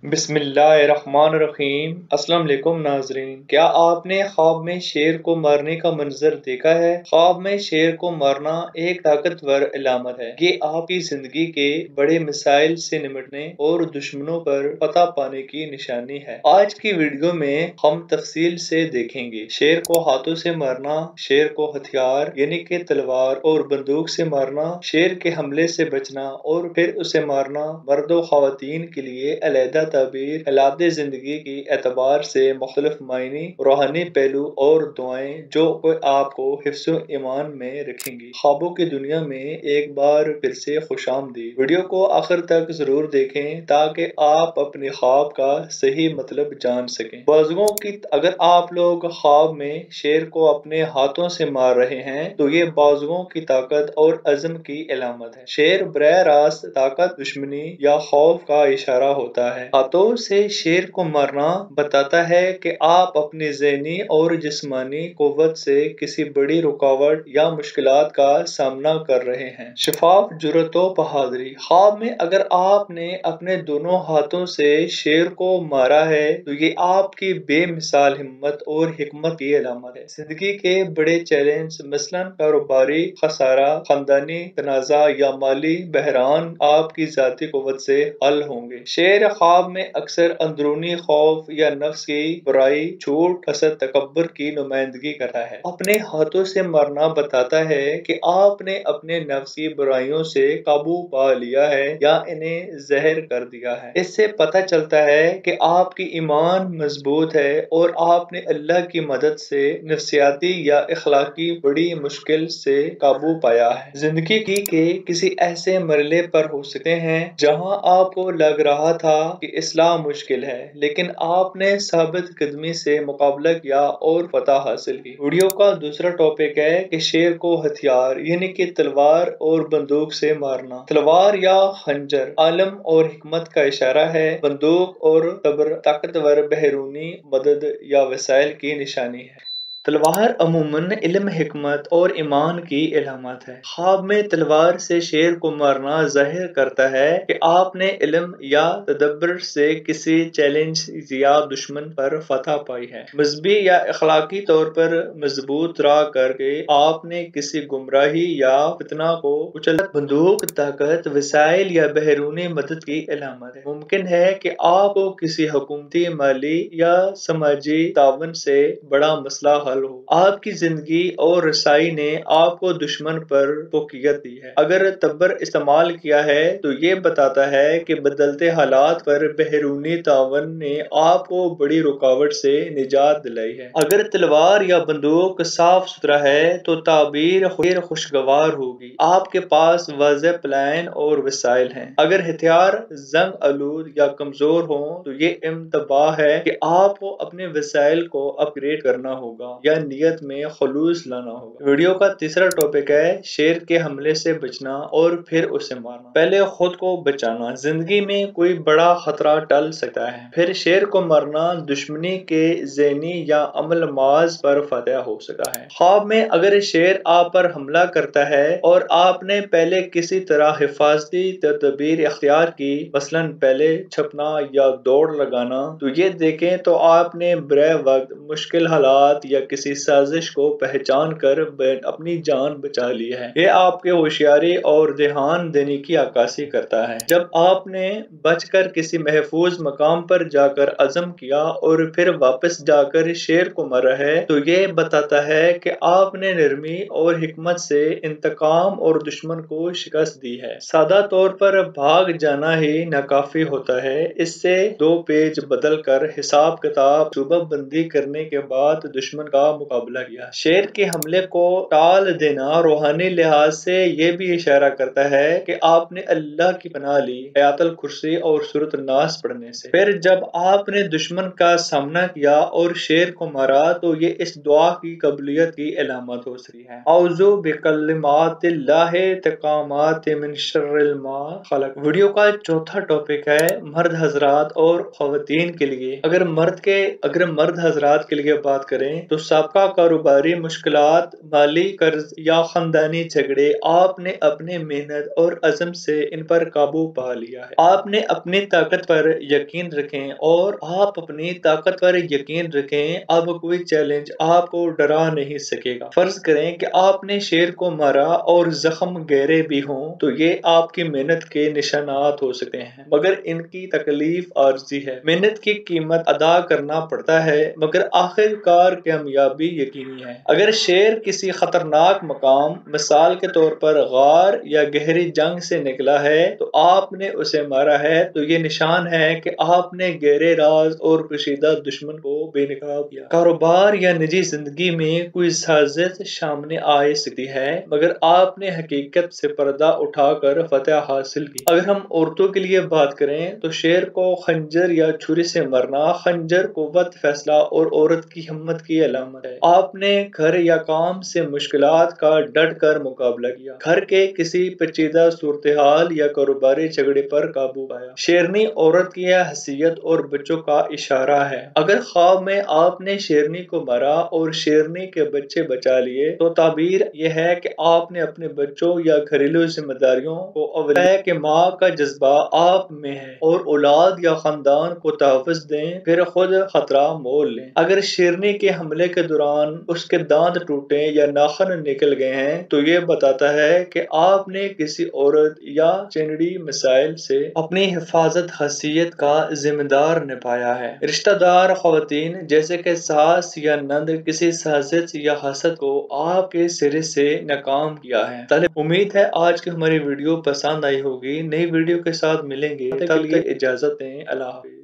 बिस्मिल्लाहिर्रहमानिर्रहीम। अस्सलाम वालेकुम नाज़रीन, क्या आपने ख्वाब में शेर को मारने का मंजर देखा है? ख्वाब में शेर को मारना एक ताकतवर अलामत है। ये आपकी जिंदगी के बड़े मिसाइल से निपटने और दुश्मनों पर फतह पाने की निशानी है। आज की वीडियो में हम तफसील से देखेंगे शेर को हाथों से मारना, शेर को हथियार यानी कि तलवार और बंदूक से मारना, शेर के हमले से बचना और फिर उसे मारना, मर्दों ख्वातीन के लिए अलहदा ताबीर, हालात जिंदगी की एतबार से मुख्तलिफ मायने, रूहानी पहलू और दुआएं जो आपको हिफ्ज़ो ईमान में रखेंगी। ख्वाबों की दुनिया में एक बार फिर से खुशामदीद। वीडियो को आखिर तक जरूर देखें ताकि आप अपने ख्वाब का सही मतलब जान सकें। बाजुओं की अगर आप लोग ख्वाब में शेर को अपने हाथों से मार रहे हैं तो ये बाजुओं की ताकत और अज़म की अलामत है। शेर बराह रास्त ताकत, दुश्मनी या खौफ का इशारा होता है। हाथों से शेर को मारना बताता है कि आप अपनी ज़हनी और जिस्मानी कुव्वत से किसी बड़ी रुकावट या मुश्किलात का सामना कर रहे हैं। शफाफ जुर्रत व बहादुरी। ख्वाब में अगर आपने अपने दोनों हाथों से शेर को मारा है तो ये आपकी बेमिसाल हिम्मत और हिकमत की अलामत है। जिंदगी के बड़े चैलेंज मसलन कारोबारी खसारा, खानदानी तनाज़ा या माली बहरान आपकी जाती कुव्वत से हल होंगे। शेर ख्वाब में अक्सर अंदरूनी खौफ या नफ्स की बुराई, झूठ, हसद, तकब्बुर की नुमाइंदगी करता है। अपने हाथों से मरना बताता है कि आपने अपने नफ्स की बुराइयों से काबू पा लिया है या इन्हें जहर कर दिया है। इससे पता चलता है कि आपकी ईमान मजबूत है और आपने अल्लाह की मदद से नफ्सियाती या इखलाकी बड़ी मुश्किल से काबू पाया है। जिंदगी के किसी ऐसे मरले पर हो सकते हैं जहां आपको लग रहा था कि इस्लाम मुश्किल है, लेकिन आपने साबित कदमी से मुकाबला किया और फतह हासिल की। वीडियो का दूसरा टॉपिक है कि शेर को हथियार यानी कि तलवार और बंदूक से मारना। तलवार या खंजर आलम और हिकमत का इशारा है। बंदूक और तबर ताकतवर बहरूनी मदद या वसाइल की निशानी है। तलवार अमूमन इल्म, हिकमत और ईमान की इलामत है। ख्वाब में तलवार से शेर को मारना जाहिर करता है कि आपने इल्म या तदब्बर से किसी चैलेंज या दुश्मन पर फतह पाई है। मजहबी या अखलाकी तौर पर मजबूत रह करके आपने किसी गुमराही या फितना को कुचल। बंदूक ताकत, वसाइल या बहरूनी मदद की अलामत है। मुमकिन है कि आपको किसी हुकूमती, माली या समाजी तावन से बड़ा मसला हल हो। आपकी जिंदगी और रसाई ने आपको दुश्मन पर फोकियत दी है। अगर तब्बर इस्तेमाल किया है तो ये बताता है कि बदलते हालात पर बहरूनी तावन ने आपको बड़ी रुकावट से निजात दिलाई है। अगर तलवार या बंदूक साफ सुथरा है तो ताबीर खुशगवार होगी। आपके पास वाज़ेह प्लान और वसाइल हैं। अगर हथियार जंग आलूद या कमजोर हो तो ये इंतबाह है कि आपको अपने वसाइल को अपग्रेड करना होगा या नियत में खुलूस लाना होगा। वीडियो का तीसरा टॉपिक है शेर के हमले से बचना और फिर उसे मारना। पहले खुद को बचाना। जिंदगी में कोई बड़ा खतरा टल सकता है, फिर शेर को मारना दुश्मनी के ज़हनी या अमल माज पर फतह हो सका है। ख्वाब में अगर शेर आप पर हमला करता है और आपने पहले किसी तरह हिफाजती तदबीर इख्तियार की, मसलन पहले छपना या दौड़ लगाना, तो ये देखें तो आपने बरे वक्त मुश्किल हालात या किसी साजिश को पहचान कर अपनी जान बचा ली है। ये आपके होशियारी और ध्यान देने की अक्कासी करता है। जब आपने बचकर किसी महफूज मकाम पर जाकर अज़म किया और फिर वापस जाकर शेर को मारा है तो ये बताता है कि आपने नरमी और हिकमत से इंतकाम और दुश्मन को शिकस्त दी है। सादा तौर पर भाग जाना ही नाकाफी होता है। इससे दो पेज बदल कर हिसाब किताब सूबाबंदी करने के बाद दुश्मन का मुकाबला किया। शेर के हमले को टाल देना रूहानी लिहाज से ये भी इशारा करता है कि आपने अल्लाह की पनाह ली आयतुल कुर्सी और सूरत नास पढ़ने से। फिर जब आपने दुश्मन का सामना किया और शेर को मारा तो ये इस दुआ की कबूलियत की अलामत हो सकती है। औज़ु बिकलिमातिल्लाहि तक़ामाति मिन शर्रिल मा खलक। वीडियो का चौथा टॉपिक है मर्द हजरात और ख़वातीन के लिए। अगर मर्द हजरात के लिए बात करें तो सबका कारोबारी मुश्किलात, माली कर्ज या खानदानी झगड़े, आपने अपने मेहनत और अज़म से इन पर काबू पा लिया है। आपने अपनी ताकत पर यकीन रखें और आप अपनी ताकत पर यकीन रखें, अब कोई चैलेंज आपको डरा नहीं सकेगा। फर्ज करें कि आपने शेर को मारा और जख्म गहरे भी हों, तो ये आपकी मेहनत के निशानात हो सकते हैं, मगर इनकी तकलीफ आर्जी है। मेहनत की कीमत अदा करना पड़ता है, मगर आखिरकार कामयाबी यकीनी है। अगर शेर किसी खतरनाक मकाम, मिसाल के तौर पर गार या गहरी जंग से निकला है, तो आपने उसे मारा है, तो ये निशान है कि आपने गहरे राज और पोशीदा दुश्मन को बेनकाब किया। कारोबार या निजी जिंदगी में कोई साजिश सामने आ सकती है, मगर आपने हकीकत से पर्दा उठाकर फतह हासिल की। अगर हम औरतों के लिए बात करें, तो शेर को खंजर या छुरी से मरना, खंजर कुव्वत, फैसला और औरत की हिम्मत की अलामत है। आपने घर या काम से मुश्किलात का डट कर मुकाबला किया, घर के किसी पेचीदा सूरत हाल या कारोबारी झगड़े पर काबू पाया। शेरनी औरत की हैसियत और बच्चों का इशारा है। अगर ख्वाब में आपने शेरनी को मारा और शेरनी के बच्चे बचा लिए, तो ताबीर यह है कि आपने अपने बच्चों या घरेलू जिम्मेदारियों को अवलिया के माँ का जज्बा आप में है, और औलाद या खानदान को तहफ़्फ़ुज़ दें, फिर खुद खतरा मोल लें। अगर शेरनी के हमले के दौरान उसके दांत टूटे या नाखून निकल गए हैं, तो ये बताता है कि आपने किसी औरत या चिंगड़ी मिसाइल से अपनी हिफाजत हैसियत का जिम्मेदार निभाया है। रिश्तेदार ख्वातीन जैसे कि सास या नंद किसी साजिश या हसद को आपके सिरे से नाकाम किया है। उम्मीद है आज की हमारी वीडियो पसंद आई होगी। नई वीडियो के साथ मिलेंगे, तब तक इजाजत दें। अल्लाह हाफ़िज़।